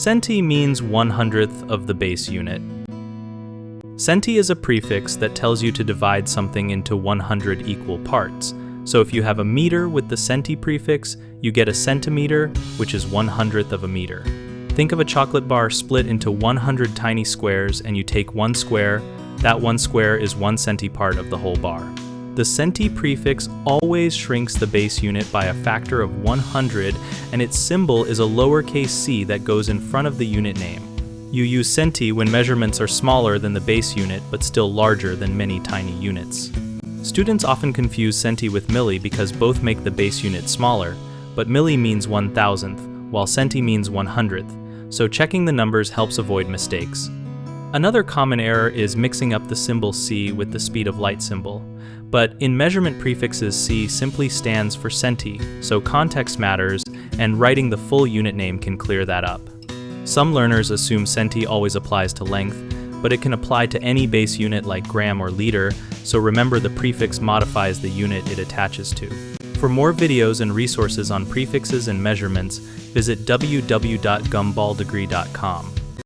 Centi means 1/100th of the base unit. Centi is a prefix that tells you to divide something into 100 equal parts. So if you have a meter with the centi prefix, you get a centimeter, which is 1/100th of a meter. Think of a chocolate bar split into 100 tiny squares, and you take one square. That one square is 1 centi part of the whole bar. The centi prefix always shrinks the base unit by a factor of 100, and its symbol is a lowercase c that goes in front of the unit name. You use centi when measurements are smaller than the base unit but still larger than many tiny units. Students often confuse centi with milli because both make the base unit smaller, but milli means 1,000th, while centi means 100th, so checking the numbers helps avoid mistakes. Another common error is mixing up the symbol c with the speed of light symbol. But in measurement prefixes, c simply stands for centi, so context matters, and writing the full unit name can clear that up. Some learners assume centi always applies to length, but it can apply to any base unit like gram or liter, so remember the prefix modifies the unit it attaches to. For more videos and resources on prefixes and measurements, visit www.gumballdegree.com.